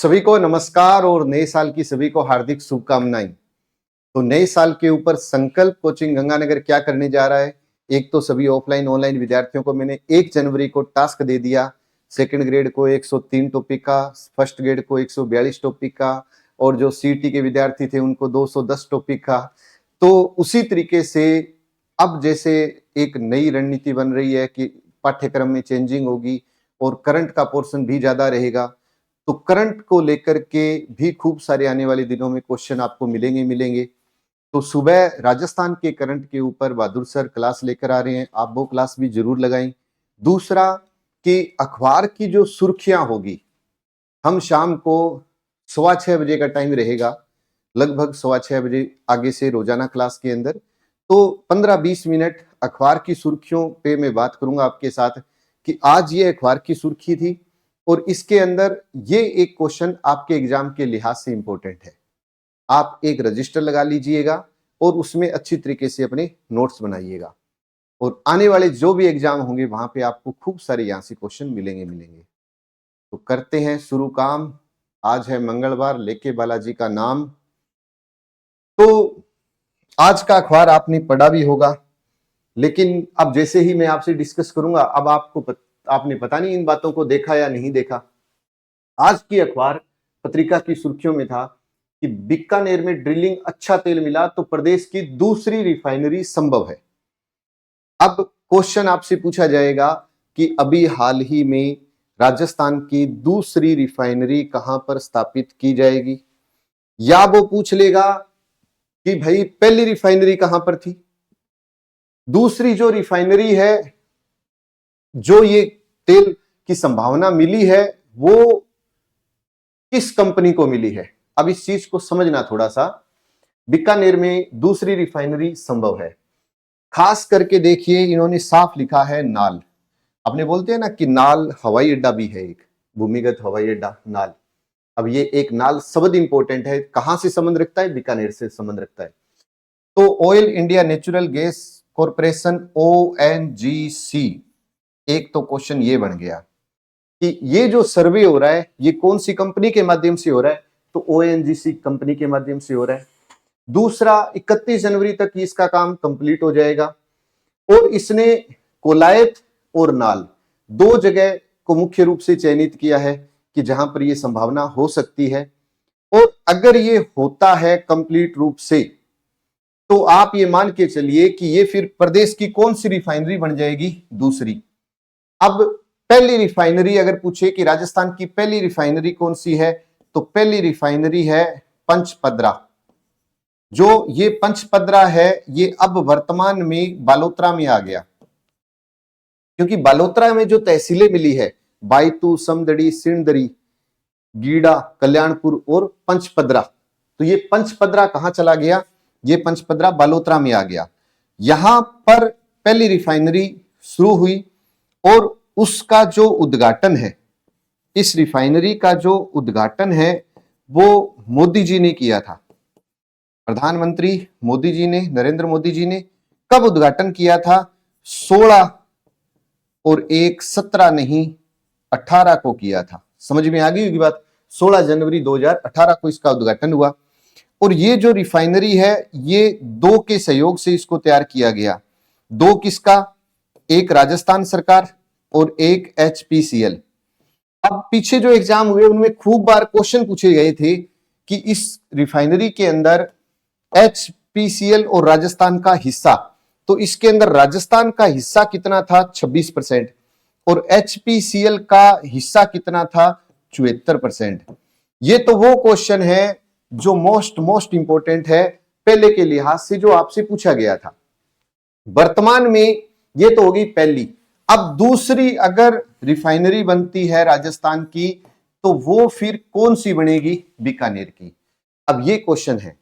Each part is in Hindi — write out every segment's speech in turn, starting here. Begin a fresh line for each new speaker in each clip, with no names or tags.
सभी को नमस्कार और नए साल की सभी को हार्दिक शुभकामनाएं। तो नए साल के ऊपर संकल्प कोचिंग गंगानगर क्या करने जा रहा है। एक तो सभी ऑफलाइन ऑनलाइन विद्यार्थियों को मैंने 1 जनवरी को टास्क दे दिया। सेकंड ग्रेड को 103 टॉपिक का, फर्स्ट ग्रेड को 142 टॉपिक का और जो सीईटी के विद्यार्थी थे उनको 210 टॉपिक का। तो उसी तरीके से अब जैसे एक नई रणनीति बन रही है कि पाठ्यक्रम में चेंजिंग होगी और करंट का पोर्शन भी ज्यादा रहेगा। तो करंट को लेकर के भी खूब सारे आने वाले दिनों में क्वेश्चन आपको मिलेंगे। तो सुबह राजस्थान के करंट के ऊपर बहादुर सर क्लास लेकर आ रहे हैं, आप वो क्लास भी जरूर लगाएं। दूसरा कि अखबार की जो सुर्खियां होगी, हम शाम को 6:15 बजे का टाइम रहेगा, लगभग 6:15 बजे आगे से रोजाना क्लास के अंदर। तो 15-20 मिनट अखबार की सुर्खियों पे मैं बात करूंगा आपके साथ कि आज ये अखबार की सुर्खी थी और इसके अंदर ये एक क्वेश्चन आपके एग्जाम के लिहाज से इंपॉर्टेंट है। आप एक रजिस्टर लगा लीजिएगा और उसमें अच्छी तरीके से अपने नोट्स बनाइएगा और आने वाले जो भी एग्जाम होंगे वहां पे आपको खूब सारे यहां से क्वेश्चन मिलेंगे। तो करते हैं शुरू काम। आज है मंगलवार, लेके बालाजी का नाम। तो आज का अखबार आपने पढ़ा भी होगा, लेकिन अब जैसे ही मैं आपसे डिस्कस करूंगा, अब आपने पता नहीं इन बातों को देखा या नहीं देखा। आज की अखबार पत्रिका की सुर्खियों में था कि बीकानेर में ड्रिलिंग अच्छा तेल मिला तो प्रदेश की दूसरी रिफाइनरी संभव है। अब क्वेश्चन आपसे पूछा जाएगा कि अभी हाल ही में राजस्थान की दूसरी रिफाइनरी कहां पर स्थापित की जाएगी, या वो पूछ लेगा कि भाई पहली रिफाइनरी कहां पर थी, दूसरी जो रिफाइनरी है जो ये तेल की संभावना मिली है वो किस कंपनी को मिली है। अब इस चीज को समझना थोड़ा सा। बीकानेर में दूसरी रिफाइनरी संभव है, खास करके देखिए इन्होंने साफ लिखा है नाल। अपने बोलते हैं ना कि नाल हवाई अड्डा भी है, एक भूमिगत हवाई अड्डा नाल। अब ये एक नाल शब्द इंपॉर्टेंट है, कहां से संबंध रखता है, बीकानेर से संबंध रखता है। तो oil India natural gas corporation ONGC, एक तो क्वेश्चन ये बन गया कि ये जो सर्वे हो रहा है ये कौन सी कंपनी के माध्यम से हो रहा है, तो ONGC कंपनी के माध्यम से हो रहा है। दूसरा, 31 जनवरी तक इसका काम कंप्लीट हो जाएगा और इसने कोलायत और नाल दो जगह को मुख्य रूप से चयनित किया है कि जहां पर यह संभावना हो सकती है। और अगर ये होता है कंप्लीट रूप से तो आप ये मान के चलिए कि ये फिर प्रदेश की कौन सी रिफाइनरी बन जाएगी, दूसरी। अब पहली रिफाइनरी अगर पूछे कि राजस्थान की पहली रिफाइनरी कौन सी है, तो पहली रिफाइनरी है पंचपदरा। जो ये पंचपदरा है ये अब वर्तमान में बालोतरा में आ गया, क्योंकि बालोतरा में जो तहसीलें मिली है बायतू, समदड़ी, सिणदरी, गीड़ा, कल्याणपुर और पंचपदरा, तो ये पंचपदरा कहां चला गया, ये पंचपदरा बालोतरा में आ गया। यहां पर पहली रिफाइनरी शुरू हुई और उसका जो उद्घाटन है, इस रिफाइनरी का जो उद्घाटन है वो मोदी जी ने किया था। प्रधानमंत्री मोदी जी ने, नरेंद्र मोदी जी ने कब उद्घाटन किया था, 16 और 17 नहीं 18 को किया था। समझ में आ गई होगी बात। 16 जनवरी 2018 को इसका उद्घाटन हुआ और ये जो रिफाइनरी है ये दो के सहयोग से इसको तैयार किया गया। दो किसका, एक राजस्थान सरकार और एक HPCL। अब पीछे जो एग्जाम हुए उनमें खूब बार क्वेश्चन पूछे गए थे कि इस रिफाइनरी के अंदर HPCL और राजस्थान का हिस्सा, तो इसके अंदर राजस्थान का हिस्सा कितना था, 26%, और HPCL का हिस्सा कितना था, 74%। ये तो वो क्वेश्चन है जो मोस्ट इंपोर्टेंट है पहले के लिहाज से, जो आपसे पूछा गया था। वर्तमान में ये तो होगी पहली। अब दूसरी अगर रिफाइनरी बनती है राजस्थान की तो वो फिर कौन सी बनेगी, बीकानेर की। अब ये क्वेश्चन है,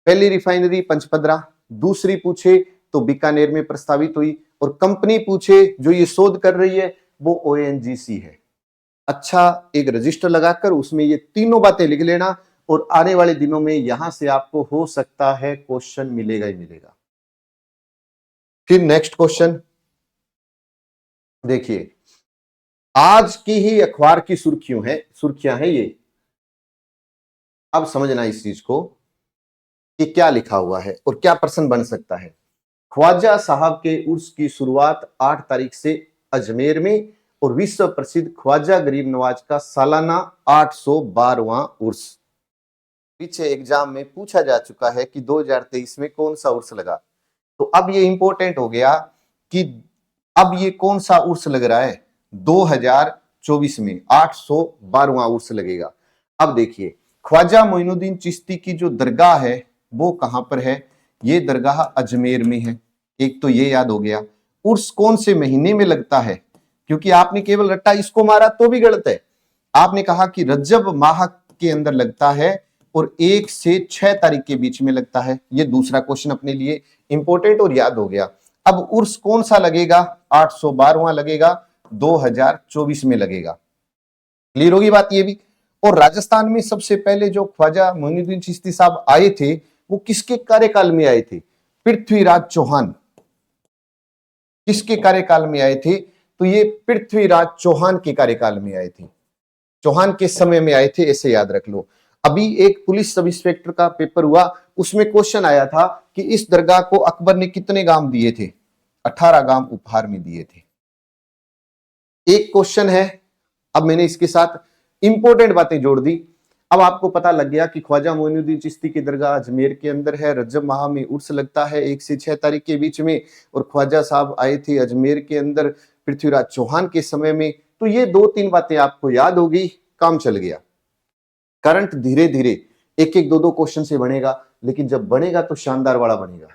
पहली रिफाइनरी पंचपदरा, दूसरी पूछे तो बीकानेर में प्रस्तावित हुई, और कंपनी पूछे जो ये शोध कर रही है वो ONGC है। अच्छा, एक रजिस्टर लगाकर उसमें ये तीनों बातें लिख लेना और आने वाले दिनों में यहां से आपको हो सकता है क्वेश्चन मिलेगा ही मिलेगा। फिर नेक्स्ट क्वेश्चन देखिए, आज की ही अखबार की सुर्खियां हैं ये अब समझना इस चीज को कि क्या लिखा हुआ है और क्या प्रश्न बन सकता है। ख्वाजा साहब के उर्स की शुरुआत 8 तारीख से अजमेर में और विश्व प्रसिद्ध ख्वाजा गरीब नवाज का सालाना 812वां उर्स। पीछे एग्जाम में पूछा जा चुका है कि 2023 में कौन सा उर्स लगा, तो अब ये इंपॉर्टेंट हो गया कि अब ये कौन सा उर्स लग रहा है। 2024 में 812वां उर्स लगेगा। अब देखिए, ख्वाजा मोइनुद्दीन चिश्ती की जो दरगाह है वो कहां पर है, ये दरगाह अजमेर में है। एक तो ये याद हो गया। उर्स कौन से महीने में लगता है, क्योंकि आपने केवल रट्टा इसको मारा तो भी गलत है। आपने कहा कि रजब माह के अंदर लगता है और 1 से 6 तारीख के बीच में लगता है। ये दूसरा क्वेश्चन अपने लिए इंपॉर्टेंट और याद हो गया। अब उर्स कौन सा लगेगा, 812वां लगेगा, 2024 में लगेगा। क्लियर होगी बात ये भी। और राजस्थान में सबसे पहले जो ख्वाजा मोइनुद्दीन चिश्ती साहब आए थे वो किसके कार्यकाल में आए थे, पृथ्वीराज चौहान। किसके कार्यकाल में आए थे, तो ये पृथ्वीराज चौहान के कार्यकाल में आए थे, चौहान के समय में आए थे, ऐसे याद रख लो। अभी एक पुलिस सब इंस्पेक्टर का पेपर हुआ, उसमें क्वेश्चन आया था कि इस दरगाह को अकबर ने कितने गांव दिए थे, 18 गांव उपहार में दिए थे। एक क्वेश्चन है। अब मैंने इसके साथ इंपॉर्टेंट बातें जोड़ दी। अब आपको पता लग गया कि ख्वाजा मोइनुद्दीन चिश्ती की दरगाह अजमेर के अंदर है, रजब माह में उर्स लगता है 1 से 6 तारीख के बीच में, और ख्वाजा साहब आए थे अजमेर के अंदर पृथ्वीराज चौहान के समय में। तो ये 2-3 बातें आपको याद हो गई, काम चल गया। करंट धीरे धीरे एक एक 2-2 क्वेश्चन से बनेगा, लेकिन जब बनेगा तो शानदार वाला बनेगा।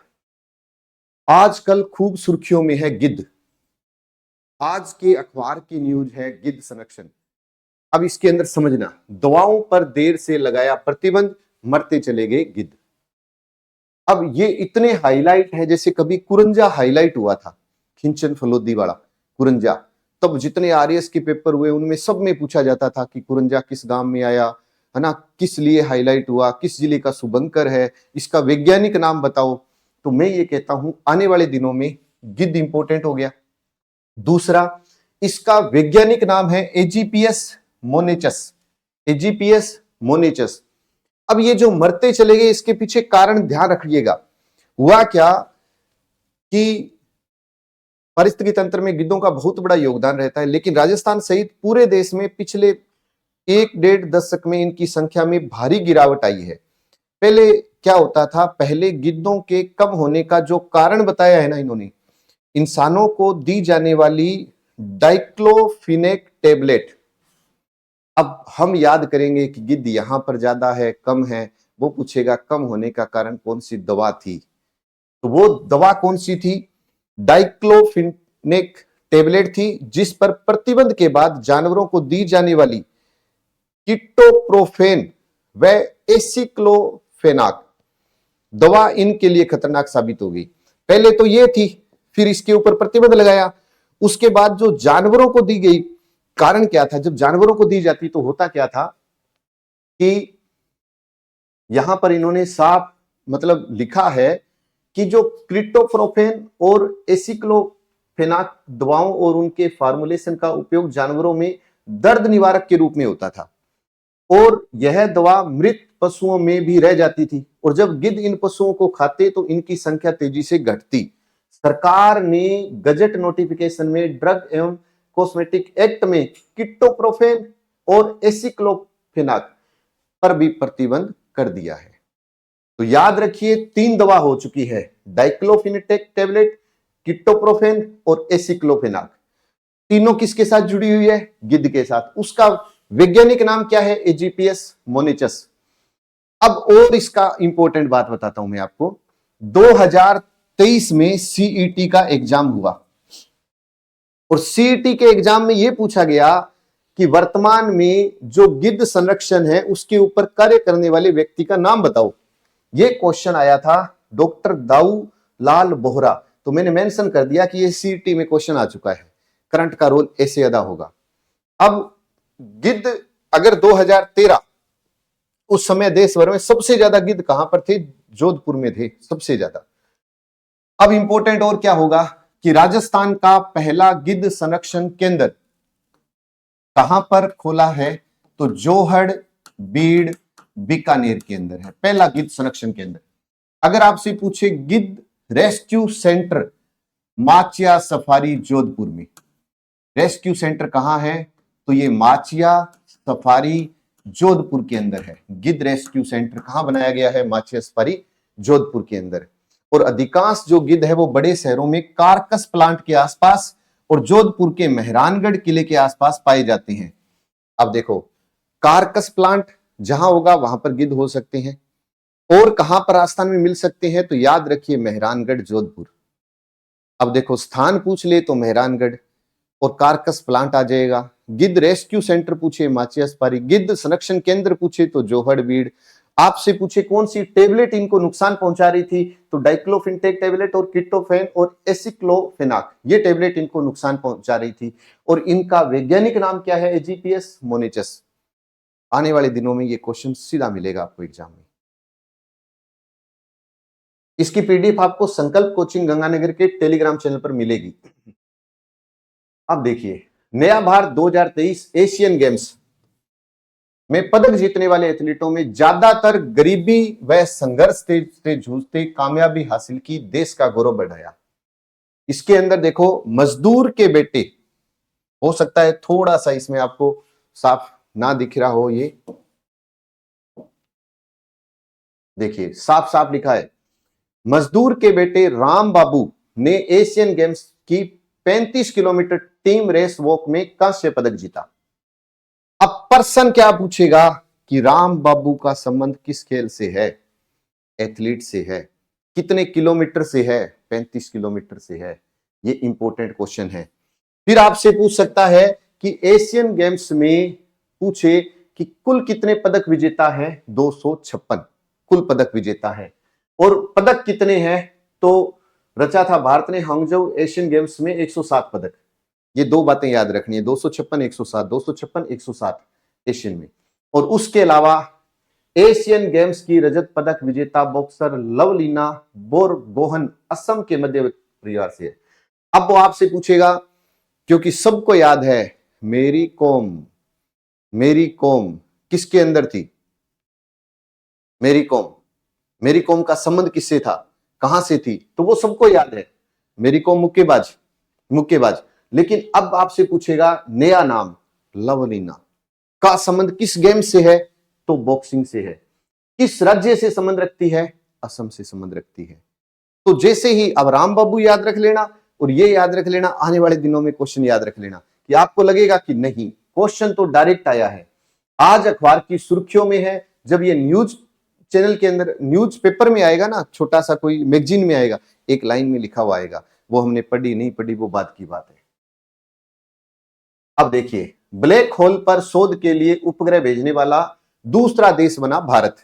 आजकल खूब सुर्खियों में है गिद्ध। आज के अखबार की न्यूज है गिद्ध संरक्षण। अब इसके अंदर समझना, दवाओं पर देर से लगाया प्रतिबंध, मरते चले गए गिद्ध। अब ये इतने हाईलाइट है जैसे कभी कुरंजा हाईलाइट हुआ था, खिंचन फलोदी वाला कुरंजा। तब जितने आरएएस के पेपर हुए उनमें सब में पूछा जाता था कि कुरंजा किस गांव में आया है ना, किस लिए हाईलाइट हुआ, किस जिले का शुभंकर है, इसका वैज्ञानिक नाम बताओ। तो मैं ये कहता हूं आने वाले दिनों में गिद्ध इंपोर्टेंट हो गया। दूसरा, इसका वैज्ञानिक नाम है एजीपीएस मोनेचस, एजीपीएस मोनेचस। अब ये जो मरते चले गए इसके पीछे कारण ध्यान रखिएगा। हुआ क्या कि पारिस्थितिकी तंत्र में गिद्धों का बहुत बड़ा योगदान रहता है, लेकिन राजस्थान सहित पूरे देश में पिछले 1-1.5 दशक में इनकी संख्या में भारी गिरावट आई है। पहले क्या होता था, पहले गिद्धों के कम होने का जो कारण बताया है ना इन्होंने, इंसानों को दी जाने वाली डाइक्लोफिनेक टेबलेट। अब हम याद करेंगे कि गिद्ध यहां पर ज्यादा है कम है, वो पूछेगा कम होने का कारण कौन सी दवा थी, तो वो दवा कौन सी थी, डाइक्लोफिनेक टेबलेट थी, जिस पर प्रतिबंध के बाद जानवरों को दी जाने वाली कीटोप्रोफेन व एसिक्लोफेनाक दवा इनके लिए खतरनाक साबित हो गई। पहले तो ये थी, फिर इसके ऊपर प्रतिबंध लगाया, उसके बाद जो जानवरों को दी गई, कारण क्या था, जब जानवरों को दी जाती तो होता क्या था कि यहां पर इन्होंने साफ मतलब लिखा है कि जो क्रिप्टोप्रोफेन और एसिक्लोफेनाक दवाओं और उनके फार्मुलेशन का उपयोग जानवरों में दर्द निवारक के रूप में होता था, और यह दवा मृत पशुओं में भी रह जाती थी, और जब गिद्ध इन पशुओं को खाते तो इनकी संख्या तेजी से घटती। सरकार ने गजट नोटिफिकेशन में ड्रग एवं कॉस्मेटिक एक्ट में कीटोप्रोफेन और एसिक्लोफेनाक पर भी प्रतिबंध कर दिया है। तो याद रखिए 3 दवा हो चुकी है, डाइक्लोफिनेक टेबलेट, कीटोप्रोफेन और एसिक्लोफेनाक। तीनों किसके साथ जुड़ी हुई है, गिद्ध के साथ। उसका वैज्ञानिक नाम क्या है, एजीपीएस मोनेचस। अब और इसका इंपॉर्टेंट बात बताता हूं मैं आपको। 2023 में सीईटी का एग्जाम हुआ, और सीईटी के एग्जाम में यह पूछा गया कि वर्तमान में जो गिद्ध संरक्षण है उसके ऊपर कार्य करने वाले व्यक्ति का नाम बताओ। यह क्वेश्चन आया था डॉक्टर दाऊ लाल बोहरा। तो मैंने मेंशन कर दिया कि यह सीईटी में क्वेश्चन आ चुका है, करंट का रोल ऐसे अदा होगा। अब गिद्ध अगर 2013 उस समय देश भर में सबसे ज्यादा गिद्ध कहां पर थे, जोधपुर में थे सबसे ज्यादा। अब इंपॉर्टेंट और क्या होगा कि राजस्थान का पहला गिद्ध संरक्षण केंद्र कहां पर खोला है, तो जोहड़, बीड़, बीकानेर के अंदर है, पहला गिद्ध संरक्षण केंद्र। अगर आपसे पूछे गिद्ध rescue centre Machiya safari Jodhpur में, रेस्क्यू सेंटर कहां है, तो ये माचिया सफारी जोधपुर के अंदर है। गिद्ध रेस्क्यू सेंटर कहां बनाया गया है, माचिया सफारी जोधपुर के अंदर। और अधिकांश जो गिद्ध है वो बड़े शहरों में कारकस प्लांट के आसपास और जोधपुर के मेहरानगढ़ किले के आसपास पाए जाते हैं। अब देखो, कारकस प्लांट जहां होगा वहां पर गिद्ध हो सकते हैं, और कहां पर राजस्थान में मिल सकते हैं, तो याद रखिए मेहरानगढ़ जोधपुर। अब देखो, स्थान पूछ ले तो मेहरानगढ़ और कारकस प्लांट आ जाएगा। गिद्ध रेस्क्यू सेंटर पूछे माचिया सफारी, गिद्ध संरक्षण केंद्र पूछे तो जोहड़बीड़। आपसे पूछे कौन सी टेबलेट इनको नुकसान पहुंचा रही थी, तो डाइक्लोफिनटेक टेबलेट और किटोफेन और एसिक्लोफेनाक, ये टेबलेट इनको नुकसान पहुंचा रही थी। और इनका वैज्ञानिक नाम क्या है, एजीपीएस मोनेचस। आने वाले दिनों में ये क्वेश्चन सीधा मिलेगा आपको एग्जाम में। इसकी पीडीएफ आपको संकल्प कोचिंग गंगानगर के टेलीग्राम चैनल पर मिलेगी। अब देखिए, नया भारत 2023 एशियन गेम्स में पदक जीतने वाले एथलीटों में ज्यादातर गरीबी व संघर्ष से जूझते कामयाबी हासिल की, देश का गौरव बढ़ाया। इसके अंदर देखो, मजदूर के बेटे, हो सकता है थोड़ा सा इसमें आपको साफ ना दिख रहा हो, ये देखिए साफ साफ लिखा है, मजदूर के बेटे राम बाबू ने एशियन गेम्स की 35 किलोमीटर टीम रेस वॉक में कांस्य पदक जीता। अब पर्सन क्या पूछेगा कि राम बाबू का संबंध किस खेल से है, एथलीट से है, कितने किलोमीटर से है, 35 किलोमीटर से है। ये इंपॉर्टेंट क्वेश्चन है। फिर आपसे पूछ सकता है कि एशियन गेम्स में पूछे कि कुल कितने पदक विजेता है, 256 कुल पदक विजेता है। और पदक कितने हैं, तो रचा था भारत ने हांगझो एशियन गेम्स में 107 पदक। ये दो बातें याद रखनी है, 256 107, 256 107 एशियन में। और उसके अलावा एशियन गेम्स की रजत पदक विजेता बॉक्सर लवलीना बोरगोहन असम के मध्य परिवार से है। अब वो आपसे पूछेगा, क्योंकि सबको याद है मेरी कौम किसके अंदर थी, मेरी कौम का संबंध किससे था, कहां से थी, तो वो सबको याद है, मेरी कौम मुक्केबाज। लेकिन अब आपसे पूछेगा नया नाम लवलीना का संबंध किस गेम से है, तो बॉक्सिंग से है। किस राज्य से संबंध रखती है, असम से संबंध रखती है। तो जैसे ही अब राम बाबू याद रख लेना, और ये याद रख लेना, आने वाले दिनों में क्वेश्चन याद रख लेना, कि आपको लगेगा कि नहीं क्वेश्चन तो डायरेक्ट आया है, आज अखबार की सुर्खियों में है। जब ये न्यूज चैनल के अंदर न्यूज पेपर में आएगा ना, छोटा सा कोई मैगजीन में आएगा, एक लाइन में लिखा हुआ आएगा, वो हमने पढ़ी नहीं पढ़ी वो बात की बात है। अब देखिए, ब्लैक होल पर शोध के लिए उपग्रह भेजने वाला दूसरा देश बना भारत।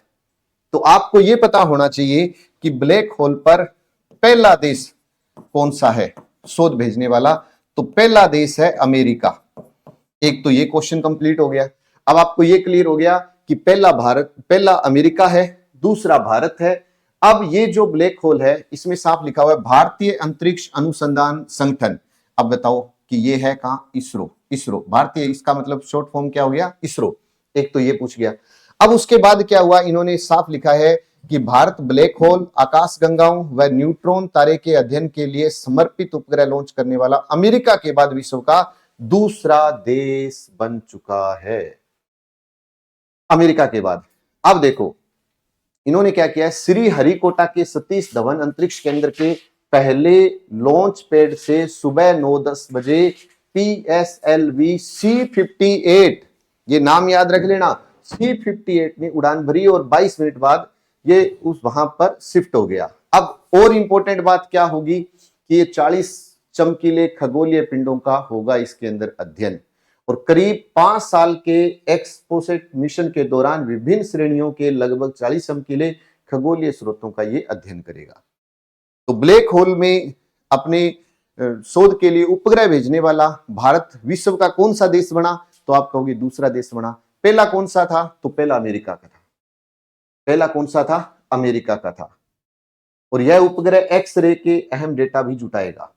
तो आपको यह पता होना चाहिए कि ब्लैक होल पर पहला देश कौन सा है शोध भेजने वाला, तो पहला देश है अमेरिका। एक तो ये क्वेश्चन कंप्लीट हो गया। अब आपको यह क्लियर हो गया कि पहला अमेरिका है, दूसरा भारत है। अब ये जो ब्लैक होल है इसमें साफ लिखा हुआ है भारतीय अंतरिक्ष अनुसंधान संगठन। अब बताओ कि ये है कहां, इसरो भारतीय, इसका मतलब शॉर्ट फॉर्म क्या हो गया, इसरो। एक तो ये पूछ गया। अब उसके बाद क्या हुआ, इन्होंने साफ लिखा है कि भारत ब्लैक होल, आकाशगंगाओं व न्यूट्रॉन तारे के अध्ययन के लिए समर्पित उपग्रह लॉन्च करने वाला अमेरिका के बाद विश्व का दूसरा देश बन चुका है, अमेरिका के बाद। अब देखो इन्होंने क्या किया है, श्री हरिकोटा के सतीश धवन अंतरिक्ष केंद्र के पहले लॉन्च पैड से सुबह 9-10 बजे PSLV C58, ये नाम याद रख लेना, C58 ने उड़ान भरी और 22 मिनट बाद ये उस वहां पर शिफ्ट हो गया। अब और इंपॉर्टेंट बात क्या होगी कि ये 40 चमकीले खगोलीय पिंडों का होगा इसके अंदर अध्ययन, और करीब 5 साल के एक्सपोसेट मिशन के दौरान विभिन्न श्रेणियों के लगभग 40 चमकीले खगोलीय स्रोतों का ये अध्ययन करेगा। तो ब्लैक होल में अपने शोध के लिए उपग्रह भेजने वाला भारत विश्व का कौन सा देश बना, तो आप कहोगे दूसरा देश बना। पहला कौन सा था, तो पहला अमेरिका का था। पहला कौन सा था, अमेरिका का था। और यह उपग्रह एक्स-रे के अहम डेटा भी जुटाएगा।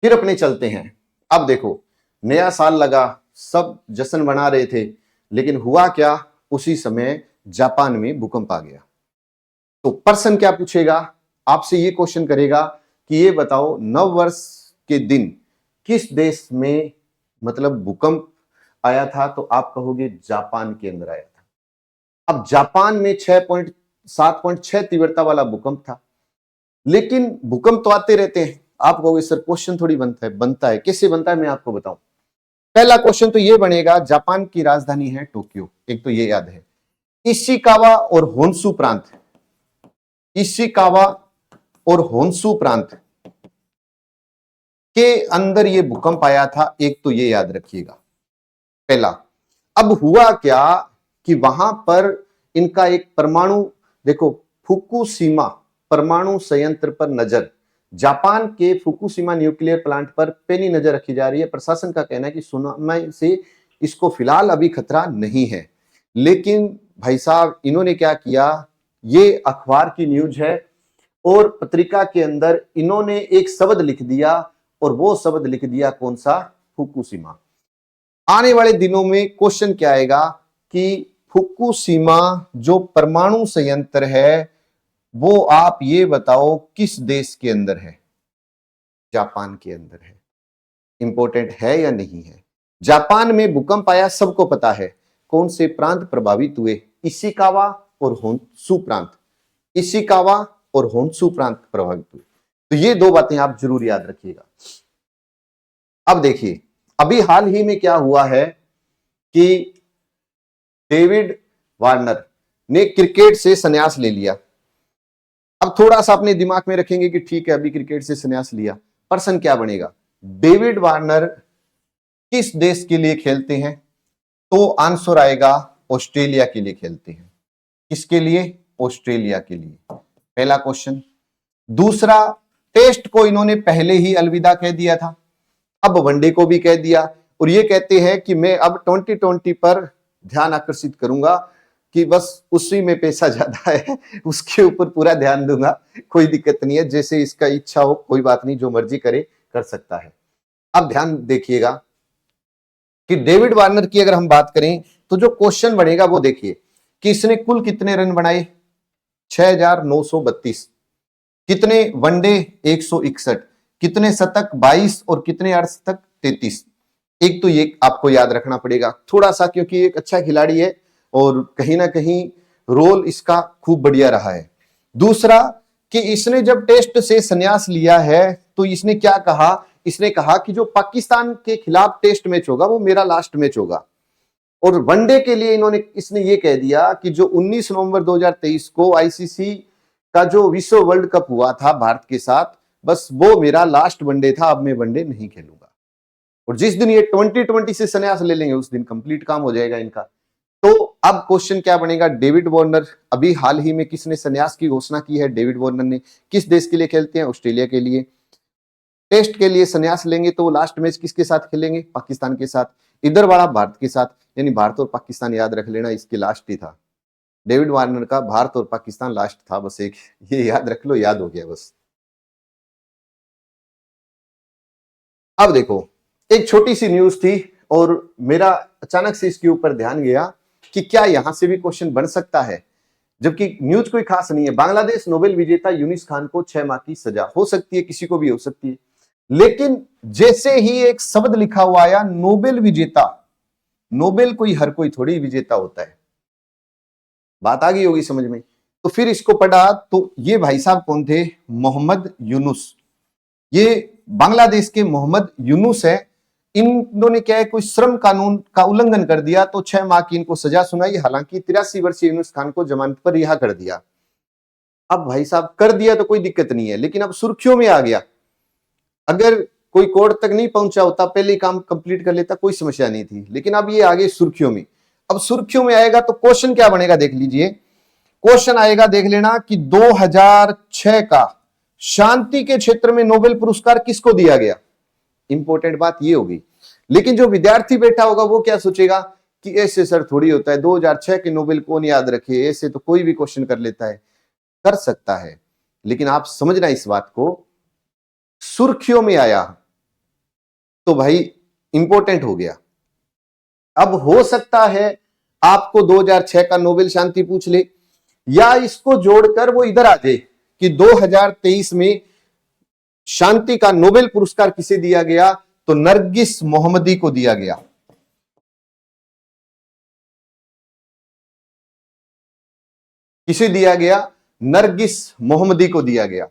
फिर अपने चलते हैं। अब देखो नया साल लगा, सब जश्न मना रहे थे, लेकिन हुआ क्या, उसी समय जापान में भूकंप आ गया। तो प्रश्न क्या पूछेगा, आपसे ये क्वेश्चन करेगा कि ये बताओ नव वर्ष के दिन किस देश में मतलब भूकंप आया था, तो आप कहोगे जापान के अंदर आया था। अब जापान में 7.6 तीव्रता वाला भूकंप था, लेकिन भूकंप तो आते रहते हैं। आप कहोगे सर क्वेश्चन थोड़ी बनता है, कैसे बनता है मैं आपको बताऊं। पहला क्वेश्चन तो ये बनेगा, जापान की राजधानी है टोक्यो, एक तो ये याद है। इशिकावा और होन्शु प्रांत, इशिकावा और होन्शु प्रांत के अंदर ये भूकंप आया था, एक तो ये याद रखिएगा पहला। अब हुआ क्या कि वहां पर इनका एक परमाणु, देखो फुकुशिमा परमाणु संयंत्र पर नजर, जापान के फुकुशिमा न्यूक्लियर प्लांट पर पैनी नजर रखी जा रही है। प्रशासन का कहना है कि सुनामी से इसको फिलहाल अभी खतरा नहीं है, लेकिन भाई साहब इन्होंने क्या किया, ये अखबार की न्यूज है और पत्रिका के अंदर इन्होंने एक शब्द लिख दिया, और वो शब्द लिख दिया कौन सा, फुकुशिमा। आने वाले दिनों में क्वेश्चन क्या आएगा कि फुकुशिमा जो परमाणु संयंत्र है वो आप ये बताओ किस देश के अंदर है, जापान के अंदर है। इंपॉर्टेंट है या नहीं है। जापान में भूकंप आया, सबको पता है। कौन से प्रांत प्रभावित हुए, इशिकावा और होन्शु प्रांत, इशिकावा और होन्शु प्रांत प्रभावित हुए। तो ये दो बातें आप जरूर याद रखिएगा। अब देखिए अभी हाल ही में क्या हुआ है कि डेविड वार्नर ने क्रिकेट से संन्यास ले लिया। अब थोड़ा सा अपने दिमाग में रखेंगे कि ठीक है अभी क्रिकेट से संन्यास लिया, प्रश्न क्या बनेगा, डेविड वार्नर किस देश के लिए खेलते हैं, तो आंसर आएगा ऑस्ट्रेलिया के लिए खेलते हैं। किसके लिए, ऑस्ट्रेलिया के लिए, पहला क्वेश्चन। दूसरा, टेस्ट को इन्होंने पहले ही अलविदा कह दिया था, अब वनडे को भी कह दिया, और ये कहते हैं कि मैं अब 2020 पर ध्यान आकर्षित करूंगा, कि बस उसी में पैसा ज्यादा है, उसके ऊपर पूरा ध्यान दूंगा, कोई दिक्कत नहीं है, जैसे इसका इच्छा हो कोई बात नहीं, जो मर्जी करे कर सकता है। अब ध्यान देखिएगा कि डेविड वार्नर की अगर हम बात करें तो जो क्वेश्चन बनेगा वो देखिए कि इसने कुल कितने रन बनाए, 6,932, कितने वनडे 161, कितने शतक 22 और कितने अर्धशतक 33। एक तो ये आपको याद रखना पड़ेगा थोड़ा सा, क्योंकि एक अच्छा खिलाड़ी है और कहीं ना कहीं रोल इसका खूब बढ़िया रहा है। दूसरा कि इसने जब टेस्ट से संन्यास लिया है तो इसने क्या कहा, इसने कहा कि जो पाकिस्तान के खिलाफ टेस्ट मैच होगा वो मेरा लास्ट मैच होगा, और वनडे के लिए इसने ये कह दिया कि जो 19 नवंबर 2023 को आईसीसी का जो विश्व वर्ल्ड कप हुआ था भारत के साथ, बस वो मेरा लास्ट वनडे था, अब मैं वनडे नहीं खेलूंगा। और जिस दिन ये 2020 से संन्यास ले लेंगे उस दिन कंप्लीट काम हो जाएगा इनका। तो अब क्वेश्चन क्या बनेगा, डेविड वार्नर अभी हाल ही में किसने संन्यास की घोषणा की है, डेविड वार्नर ने, किस देश के लिए खेलते हैं, ऑस्ट्रेलिया के लिए। टेस्ट के लिए संन्यास लेंगे तो लास्ट मैच किसके साथ खेलेंगे, पाकिस्तान के साथ, इधर वाला भारत के साथ, यानी भारत और पाकिस्तान याद रख लेना, इसके लास्ट ही था डेविड वार्नर का, भारत और पाकिस्तान लास्ट था, बस एक ये याद रख लो, याद हो गया बस। अब देखो एक छोटी सी न्यूज थी और मेरा अचानक से इसके ऊपर ध्यान गया कि क्या यहां से भी क्वेश्चन बन सकता है, जबकि न्यूज कोई खास नहीं है। बांग्लादेश नोबेल विजेता यूनिस खान को 6 माह की सजा, हो सकती है किसी को भी हो सकती है, लेकिन जैसे ही एक शब्द लिखा हुआ आया नोबेल विजेता, नोबेल कोई हर कोई थोड़ी विजेता होता है, बात आ गई होगी समझ में। तो फिर इसको पढ़ा तो ये भाई साहब कौन थे, मोहम्मद यूनुस, ये बांग्लादेश के मोहम्मद यूनुस है। इन्होंने क्या है, कोई श्रम कानून का उल्लंघन कर दिया तो 6 माह की इनको सजा सुनाई। हालांकि 83 वर्षीय यूनुस खान को जमानत पर रिहा कर दिया। अब भाई साहब कर दिया तो कोई दिक्कत नहीं है, लेकिन अब सुर्खियों में आ गया। अगर कोई कोर्ट तक नहीं पहुंचा होता, पहले ही काम कंप्लीट कर लेता, कोई समस्या नहीं थी, लेकिन अब ये आगे सुर्खियों में। अब सुर्खियों में आएगा तो क्वेश्चन क्या बनेगा देख लीजिए, क्वेश्चन आएगा देख लेना कि 2006 का शांति के क्षेत्र में नोबेल पुरस्कार किसको दिया गया। इंपॉर्टेंट बात ये होगी, लेकिन जो विद्यार्थी बैठा होगा वो क्या सोचेगा कि ऐसे सर थोड़ी होता है, 2006 के नोबेल कौन याद रखे, ऐसे तो कोई भी क्वेश्चन कर लेता है, कर सकता है, लेकिन आप समझना इस बात को, सुर्खियों में आया तो भाई इंपॉर्टेंट हो गया। अब हो सकता है आपको 2006 का नोबेल शांति पूछ ले, या इसको जोड़कर वो इधर आ जाए कि 2023 में शांति का नोबेल पुरस्कार किसे दिया गया, तो नरगिस मोहम्मदी को दिया गया। किसे दिया गया? नरगिस मोहम्मदी को दिया गया।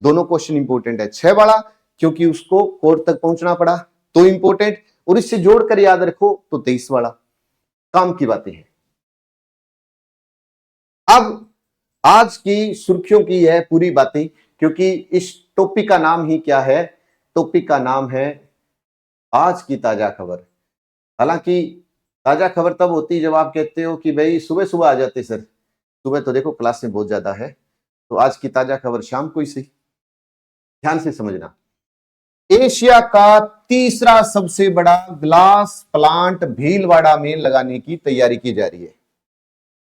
दोनों क्वेश्चन इंपॉर्टेंट है। 6 वाला क्योंकि उसको कोर्ट तक पहुंचना पड़ा तो इंपॉर्टेंट, और इससे जोड़कर याद रखो तो 23 वाला काम की बातें हैं। अब आज की सुर्खियों की यह पूरी बातें, क्योंकि इस टॉपिक का नाम ही क्या है? टॉपिक का नाम है आज की ताजा खबर। हालांकि ताजा खबर तब होती है जब आप कहते हो कि भाई सुबह सुबह आ जाते सर, सुबह तो देखो क्लास में बहुत ज्यादा है, तो आज की ताजा खबर शाम को ही सही। ध्यान से समझना, एशिया का तीसरा सबसे बड़ा ग्लास प्लांट भीलवाड़ा में लगाने की तैयारी की जा रही है।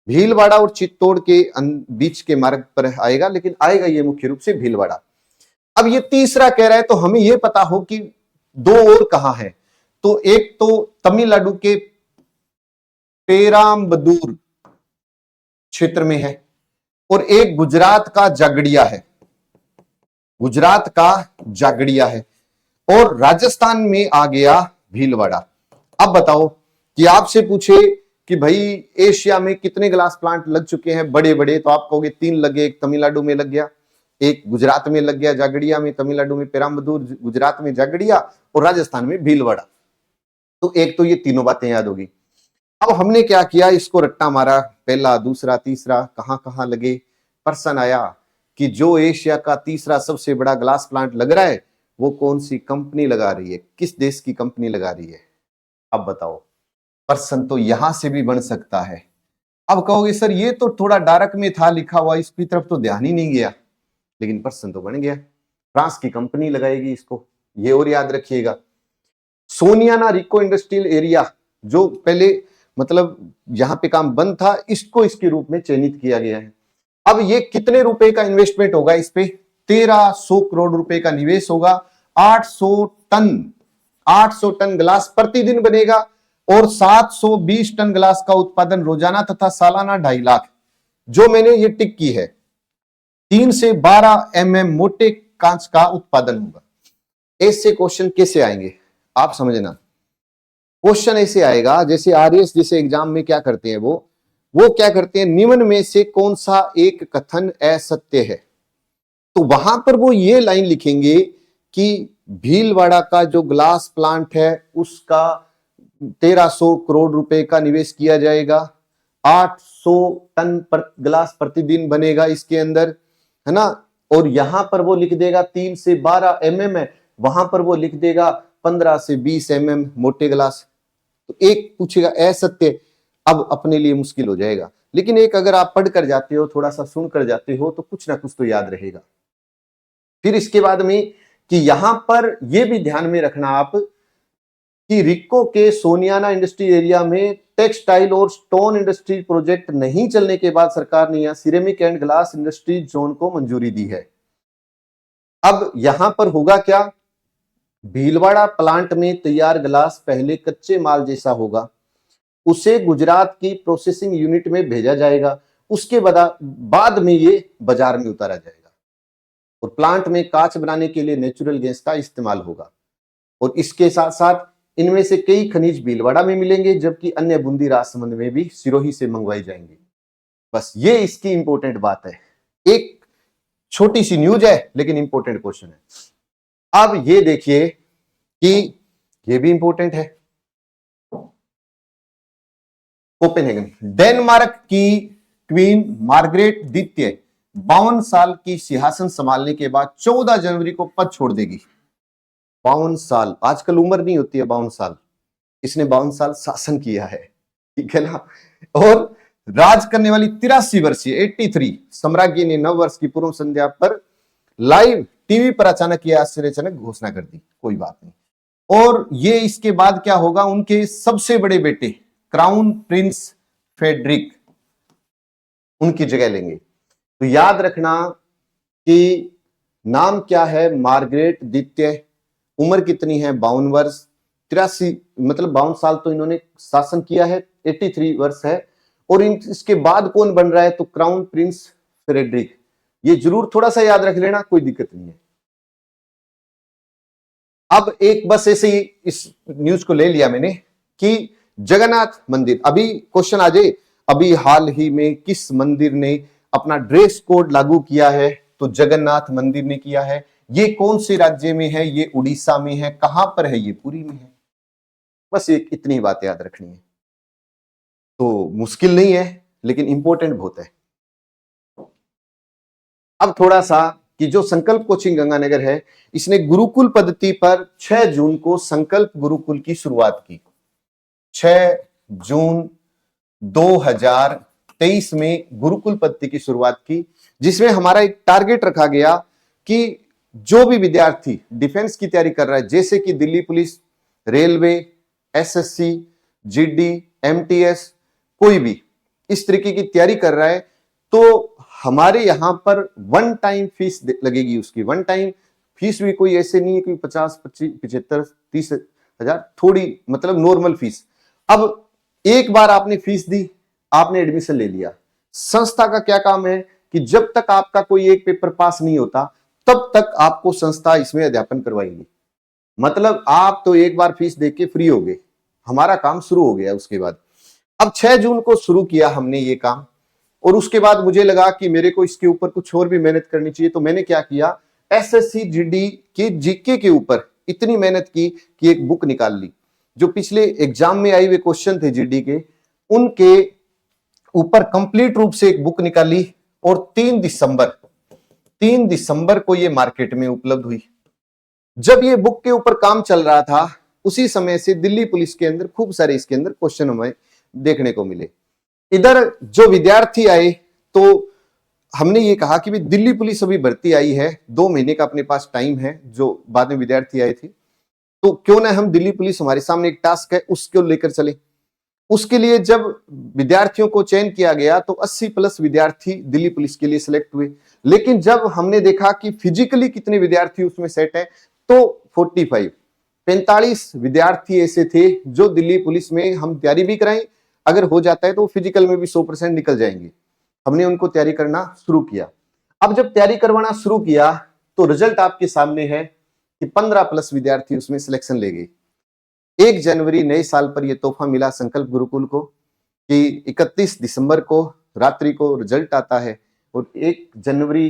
भीलवाड़ा और चित्तौड़ के बीच के मार्ग पर आएगा, लेकिन आएगा ये मुख्य रूप से भीलवाड़ा। अब ये तीसरा कह रहा है, तो हमें ये पता हो कि दो और कहां है। तो एक तो तमिलनाडु के पेराम्बदूर क्षेत्र में है, और एक गुजरात का जागड़िया है। गुजरात का जागड़िया है, और राजस्थान में आ गया भीलवाड़ा। अब बताओ कि आपसे पूछे कि भाई एशिया में कितने ग्लास प्लांट लग चुके हैं बड़े बड़े, तो आप कहोगे 3 लगे, एक तमिलनाडु में लग गया, एक गुजरात में लग गया जागड़िया में, तमिलनाडु में पेराम्बदूर, गुजरात में जागड़िया, और राजस्थान में भीलवाड़ा। तो एक तो ये तीनों बातें याद होगी। अब हमने क्या किया, इसको रट्टा मारा, पहला दूसरा तीसरा कहां कहां लगे। पर्सन आया कि जो एशिया का तीसरा सबसे बड़ा ग्लास प्लांट लग रहा है वो कौन सी कंपनी लगा रही है, किस देश की कंपनी लगा रही है। अब बताओ, पर्सन तो यहां से भी बन सकता है। अब कहोगे सर ये तो थोड़ा डार्क में था लिखा हुआ, इसकी तरफ तो ध्यान ही नहीं गया, लेकिन पर्सन तो बन गया। फ्रांस की कंपनी लगाएगी इसको, ये और याद रखिएगा। सोनियाना रिको इंडस्ट्रियल एरिया, जो पहले मतलब यहां पे काम बंद था, इसको इसके रूप में चयनित किया गया है। अब ये कितने रुपए का इन्वेस्टमेंट होगा इस पे? 1300 करोड़ रुपए का निवेश होगा। 800 टन ग्लास प्रतिदिन बनेगा, और 720 टन ग्लास का उत्पादन रोजाना तथा सालाना 2.5 लाख। जो मैंने ये टिक की है, 3 से 12 mm मोटे कांच का उत्पादन होगा। ऐसे क्वेश्चन कैसे आएंगे आप समझना। क्वेश्चन ऐसे आएगा जैसे आरएएस जैसे एग्जाम में क्या करते हैं, वो क्या करते हैं, निम्न में से कौन सा एक कथन असत्य है। तो वहां पर वो ये लाइन लिखेंगे कि भीलवाड़ा का जो ग्लास प्लांट है उसका 1300 करोड़ रुपए का निवेश किया जाएगा, 800 टन ग्लास प्रतिदिन बनेगा इसके अंदर, है ना। और यहां पर वो लिख देगा 3 से 12 mm है, वहां पर वो लिख देगा 15 से 20 mm मोटे ग्लास। तो एक पूछेगा असत्य, अब अपने लिए मुश्किल हो जाएगा, लेकिन एक अगर आप पढ़ कर जाते हो, थोड़ा सा सुन कर जाते हो, तो कुछ ना कुछ तो याद रहेगा। फिर इसके बाद में कि यहां पर यह भी ध्यान में रखना आप कि रिको के सोनियाना इंडस्ट्री एरिया में टेक्सटाइल और स्टोन इंडस्ट्री प्रोजेक्ट नहीं चलने के बाद सरकार ने यहां ceramic and glass industry zone को मंजूरी दी है। अब यहां पर होगा क्या, भीलवाड़ा प्लांट में तैयार ग्लास पहले कच्चे माल जैसा होगा, उसे गुजरात की प्रोसेसिंग यूनिट में भेजा जाएगा, उसके बाद में ये बाजार में उतारा जाएगा, और प्लांट में कांच बनाने के लिए नेचुरल गैस का इस्तेमाल होगा। और इसके साथ साथ इनमें से कई खनिज भीलवाड़ा में मिलेंगे, जबकि अन्य बूंदी राजसमंद में भी सिरोही से मंगवाई जाएंगी। बस ये इसकी इंपॉर्टेंट बात है। एक छोटी सी न्यूज है लेकिन इंपॉर्टेंट क्वेश्चन है। अब ये देखिए कि ये भी इंपॉर्टेंट है। कोपेनहेगन, डेनमार्क की क्वीन मार्गरेट द्वितीय 52 साल की सिंहासन संभालने के बाद 14 जनवरी को पद छोड़ देगी। 52 साल, आजकल उम्र नहीं होती है 52 साल, इसने 52 साल शासन किया है, ठीक है ना। और राज करने वाली 83 वर्षीय 83 सम्राज्ञी ने 9 वर्ष की पूर्व संध्या पर लाइव टीवी पर अचानक यह आश्चर्यजनक घोषणा कर दी। कोई बात नहीं। और ये इसके बाद क्या होगा, उनके सबसे बड़े बेटे क्राउन प्रिंस फेडरिक उनकी जगह लेंगे। तो याद रखना कि नाम क्या है, मार्गरेट द्वितीय, उम्र कितनी है 52 वर्ष, 83 मतलब 52 साल तो इन्होंने शासन किया है, 83 वर्ष है। और इसके बाद कौन बन रहा है, तो क्राउन प्रिंस फ्रेडरिक। ये जरूर थोड़ा सा याद रख लेना, कोई दिक्कत नहीं है। अब एक बस ऐसे ही इस न्यूज को ले लिया मैंने कि जगन्नाथ मंदिर, अभी क्वेश्चन आ जाए, अभी हाल ही में किस मंदिर ने अपना ड्रेस कोड लागू किया है, तो जगन्नाथ मंदिर ने किया है। ये कौन से राज्य में है, ये उड़ीसा में है, कहां पर है, ये पुरी में है। बस एक इतनी बात याद रखनी है। तो मुश्किल नहीं है लेकिन इंपॉर्टेंट बहुत है। अब थोड़ा सा कि जो संकल्प कोचिंग गंगानगर है, इसने गुरुकुल पद्धति पर 6 जून को संकल्प गुरुकुल की शुरुआत की। 6 जून 2023 में गुरुकुल पद्धति की शुरुआत की, जिसमें हमारा एक टारगेट रखा गया कि जो भी विद्यार्थी डिफेंस की तैयारी कर रहा है, जैसे कि Delhi police, railway, SSC, GD, MTS, कोई भी इस तरीके की तैयारी कर रहा है, तो हमारे यहां पर वन टाइम फीस लगेगी। उसकी वन टाइम फीस भी कोई ऐसे नहीं है कि 50, 25, 75, 30 हजार, थोड़ी मतलब नॉर्मल फीस। अब एक बार आपने फीस दी, आपने एडमिशन ले लिया। संस्था का क्या काम है कि जब तक आपका कोई एक पेपर पास नहीं होता तब तक आपको संस्था इसमें अध्यापन करवाएगी। मतलब आप तो एक बार फीस देके फ्री हो गए, हमारा काम शुरू हो गया उसके बाद। अब 6 जून को शुरू किया हमने ये काम, और उसके बाद मुझे लगा कि मेरे को इसके ऊपर कुछ और भी मेहनत करनी चाहिए। तो मैंने क्या किया, एसएससी जीडी के जीके के ऊपर इतनी मेहनत की कि एक बुक निकाल ली। जो पिछले एग्जाम में आई हुए क्वेश्चन थे जीडी के, उनके ऊपर कंप्लीट रूप से एक बुक निकाली, और 3 दिसंबर को ये मार्केट में उपलब्ध हुई। जब ये बुक के ऊपर काम चल रहा था, उसी समय से दिल्ली पुलिस के अंदर खूब सारे इसके अंदर क्वेश्चन हमें देखने को मिले। इधर जो विद्यार्थी आए, तो हमने ये कहा कि भी दिल्ली पुलिस अभी भर्ती आई है, 2 महीने का अपने पास टाइम है, जो बाद में विद्यार्थी आए थे, तो क्यों ना हम दिल्ली पुलिस, हमारे सामने एक टास्क है, उसको लेकर चले। उसके लिए जब विद्यार्थियों को चयन किया गया तो 80+ विद्यार्थी दिल्ली पुलिस के लिए सिलेक्ट हुए। लेकिन जब हमने देखा कि फिजिकली कितने विद्यार्थी उसमें सेट है, तो 45 विद्यार्थी ऐसे थे जो दिल्ली पुलिस में हम तैयारी भी कराएं, अगर हो जाता है तो फिजिकल में भी 100% निकल जाएंगे। हमने उनको तैयारी करना शुरू किया। अब जब तैयारी करवाना शुरू किया तो रिजल्ट आपके सामने है कि 15+ विद्यार्थी उसमें सिलेक्शन ले गए। 1 जनवरी नए साल पर यह तोहफा मिला संकल्प गुरुकुल को कि 31 दिसंबर को रात्रि को रिजल्ट आता है, और 1 जनवरी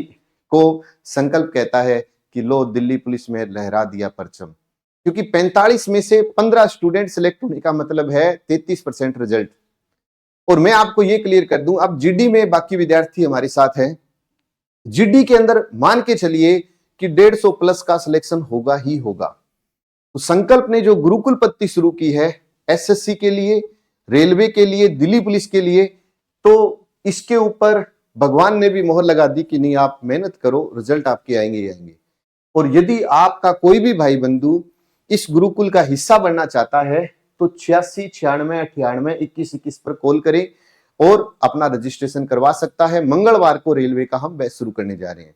को संकल्प कहता है कि लो दिल्ली पुलिस में लहरा दिया परचम। क्योंकि 45 में से 15 स्टूडेंट सिलेक्ट होने का मतलब है 33% रिजल्ट। और मैं आपको ये क्लियर कर दूं, अब जीडी में बाकी विद्यार्थी हमारे साथ हैं, जीडी के अंदर मान के चलिए कि 150+ का सिलेक्शन होगा ही होगा। तो संकल्प ने जो गुरुकुल पद्धति शुरू की है एसएससी के लिए, रेलवे के लिए, दिल्ली पुलिस के लिए, तो इसके ऊपर भगवान ने भी मोहर लगा दी कि नहीं, आप मेहनत करो, रिजल्ट आपके आएंगे ही आएंगे। और यदि आपका कोई भी भाई बंधु इस गुरुकुल का हिस्सा बनना चाहता है तो 86 96 98 21 21 पर कॉल करें और अपना रजिस्ट्रेशन करवा सकता है। मंगलवार को रेलवे का हम बैच शुरू करने जा रहे हैं।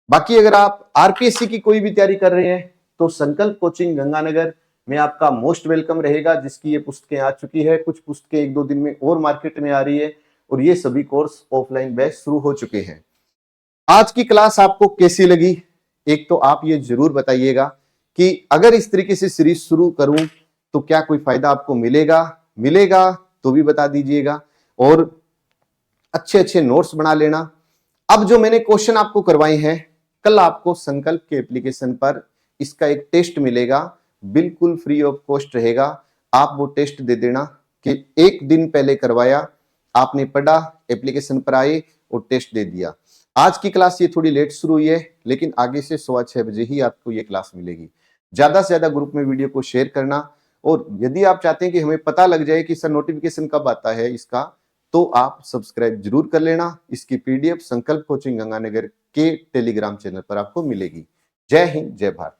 बाकी अगर आप आरपीएससी की कोई भी तैयारी कर रहे हैं तो संकल्प कोचिंग गंगानगर में आपका मोस्ट वेलकम रहेगा, जिसकी ये पुस्तकें आ चुकी है, कुछ पुस्तकें 1-2 दिन में और मार्केट में आ रही है, और ये सभी कोर्स ऑफलाइन बैच शुरू हो चुके हैं। आज की क्लास आपको कैसी लगी, एक तो आप ये जरूर बताइएगा कि अगर इस तरीके से सीरीज शुरू करूं तो क्या कोई फायदा आपको मिलेगा तो भी बता दीजिएगा, और अच्छे नोट्स बना लेना। अब जो मैंने क्वेश्चन आपको करवाए हैं, कल आपको संकल्प के एप्लीकेशन पर इसका एक टेस्ट मिलेगा, बिल्कुल फ्री ऑफ कॉस्ट रहेगा। आप वो टेस्ट दे देना कि 1 दिन पहले करवाया, आपने पढ़ा, एप्लीकेशन पर आए और टेस्ट दे दिया। आज की क्लास ये थोड़ी लेट शुरू हुई है, लेकिन आगे से 6:15 बजे ही आपको ये क्लास मिलेगी। ज्यादा से ज्यादा ग्रुप में वीडियो को शेयर करना, और यदि आप चाहते हैं कि हमें पता लग जाए कि सर नोटिफिकेशन कब आता है इसका, तो आप सब्सक्राइब जरूर कर लेना। इसकी पीडीएफ संकल्प कोचिंग गंगानगर के टेलीग्राम चैनल पर आपको मिलेगी। जय हिंद, जय भारत।